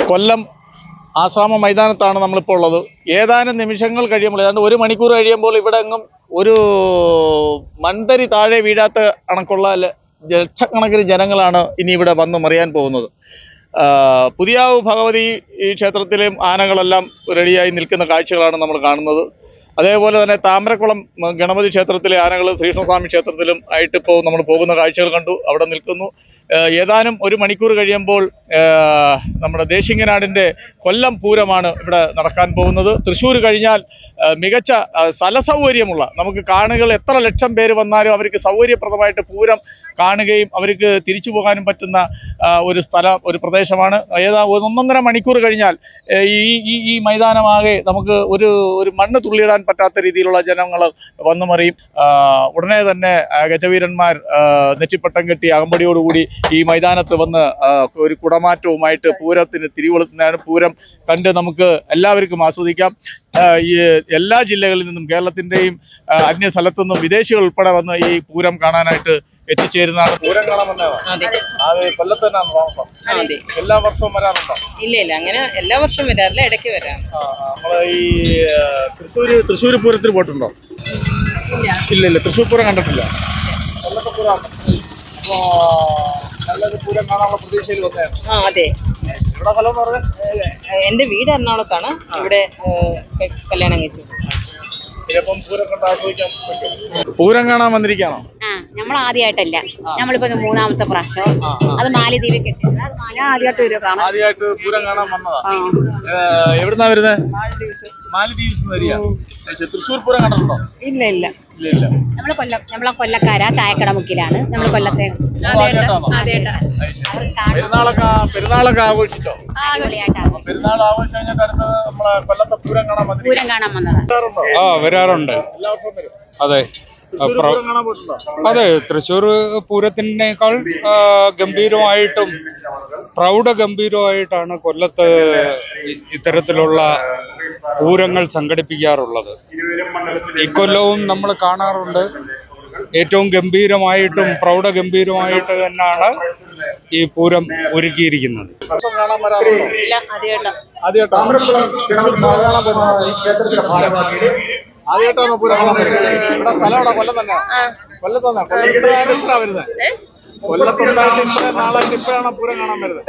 കൊല്ലം ആശ്രാമ മൈതാനത്താണ് നമ്മളിപ്പോൾ ഉള്ളത്. ഏതാനും നിമിഷങ്ങൾ കഴിയുമ്പോൾ, ഏതാണ്ട് 1 മണിക്കൂർ കഴിയുമ്പോൾ ഇവിടെ എങ്ങും ഒരു മൺതരി താഴെ വീഴാത്ത കണക്കുള്ള ലക്ഷക്കണക്കിന് ജനങ്ങളാണ് ഇനി ഇവിടെ വന്ന് മറിയാൻ പോകുന്നത്. പുതിയാവ് ഭഗവതി ഈ ക്ഷേത്രത്തിലെയും ആനകളെല്ലാം റെഡിയായി നിൽക്കുന്ന കാഴ്ചകളാണ് നമ്മൾ കാണുന്നത്. അതേപോലെ തന്നെ താമരക്കുളം ഗണപതി ക്ഷേത്രത്തിലെ ആനകൾ ശ്രീകൃഷ്ണസ്വാമി ക്ഷേത്രത്തിലും ആയിട്ടിപ്പോൾ നമ്മൾ പോകുന്ന കാഴ്ചകൾ കണ്ടു. അവിടെ നിൽക്കുന്നു. ഏതാനും 1 മണിക്കൂർ കഴിയുമ്പോൾ നമ്മുടെ ദേശിങ്ങനാടിൻ്റെ കൊല്ലം പൂരമാണ് ഇവിടെ നടക്കാൻ പോകുന്നത്. തൃശ്ശൂർ കഴിഞ്ഞാൽ മികച്ച സ്ഥലസൗകര്യമുള്ള, നമുക്ക് കാണികൾ എത്ര ലക്ഷം പേര് വന്നാലും അവർക്ക് സൗകര്യപ്രദമായിട്ട് പൂരം കാണുകയും അവർക്ക് തിരിച്ചു പോകാനും പറ്റുന്ന ഒരു പ്രദേശമാണ്. 1.5 മണിക്കൂർ കഴിഞ്ഞാൽ ഈ മൈതാനമാകെ നമുക്ക് ഒരു മണ്ണ് തുള്ളിയിടാൻ പറ്റാത്ത രീതിയിലുള്ള ജനങ്ങൾ വന്നു മറിയും. ഉടനെ തന്നെ ഗജവീരന്മാർ നെറ്റിപ്പട്ടം കെട്ടി അകമ്പടിയോടുകൂടി ഈ മൈതാനത്ത് വന്ന് ഒരു കുടമാറ്റവുമായിട്ട് പൂരത്തിന് തിരികൊളുത്തുന്നതാണ്. പൂരം കണ്ട് നമുക്ക് എല്ലാവർക്കും ആസ്വദിക്കാം. ഈ എല്ലാ ജില്ലകളിൽ നിന്നും, കേരളത്തിൻ്റെയും അന്യ സ്ഥലത്തു നിന്നും വിദേശികൾ ഉൾപ്പെടെ വന്ന് ഈ പൂരം കാണാനായിട്ട് എത്തിച്ചേരുന്നതാണ്. പൂരം കാണാൻ വന്നതാണ്. കൊല്ലത്ത് തന്നെയാണ് താമസം. എല്ലാ വർഷവും വരാറുണ്ടോ? ഇല്ല, അങ്ങനെ എല്ലാ വർഷവും വരാറില്ല, ഇടയ്ക്ക് വരാം. നമ്മള് ഈ തൃശ്ശൂർ പൂരത്തിന് പോയിട്ടുണ്ടോ? ഇല്ല, തൃശ്ശൂർ പൂരം കണ്ടിട്ടില്ല. കൊല്ലത്തെ പൂരം അപ്പോ നല്ലൊരു പൂരം കാണാനുള്ള പ്രതീക്ഷയിൽ വന്നതാണ്. അതെ. എവിടെ സ്ഥലം എന്ന് പറഞ്ഞത്? എന്റെ വീട് എറണാകുളത്താണ്. ഇവിടെ കല്യാണം കഴിച്ചു. പൂരം കാണാൻ വന്നിരിക്കാണോ? നമ്മൾ ആദ്യമായിട്ടല്ല, നമ്മളിപ്പോ 3ാമത്തെ പ്രാവശ്യം. അത് മാലിദ്വീപ് ആദ്യമായിട്ട് പൂരം കാണാൻ വന്നതാ. എവിടുന്നാ വരുന്നത്? മാലിദ്വീപ്സ് വരിക. തൃശ്ശൂർ പൂരം കണ്ടിട്ടുണ്ടോ? ഇല്ല. നമ്മളെ കൊല്ലക്കാരാ. ചായക്കട മുക്കിലാണ്. നമ്മൾ കൊല്ലത്തെ. പെരുന്നാളൊക്കെ ആഘോഷിച്ചോ? പെരുന്നാൾ ആഘോഷം കഴിഞ്ഞിട്ട് അടുത്തത് നമ്മളെ കൊല്ലത്തെ പൂരം കാണാൻ വന്നതാ. വരാറുണ്ട്. അതെ, തൃശ്ശൂർ പൂരത്തിനേക്കാൾ ഗംഭീരമായിട്ടും പ്രൗഢഗംഭീരമായിട്ടാണ് കൊല്ലത്ത് ഇത്തരത്തിലുള്ള പൂരങ്ങൾ സംഘടിപ്പിക്കാറുള്ളത്. ഇക്കൊല്ലവും നമ്മൾ കാണാറുണ്ട്. ഏറ്റവും ഗംഭീരമായിട്ടും പ്രൗഢഗംഭീരമായിട്ട് തന്നെയാണ് ഈ പൂരം ഒരുക്കിയിരിക്കുന്നത്. ആദ്യമായിട്ടാണോ പൂരം കാണാൻ വരുന്നത്? ഇവിടെ സ്ഥലം എവിടെ? കൊല്ലം തന്നെ. കൊല്ലത്തുണ്ടായിട്ട് ഇത്രയും നാളായിട്ട് ഇപ്പോഴാണ് പൂരം കാണാൻ വരുന്നത്.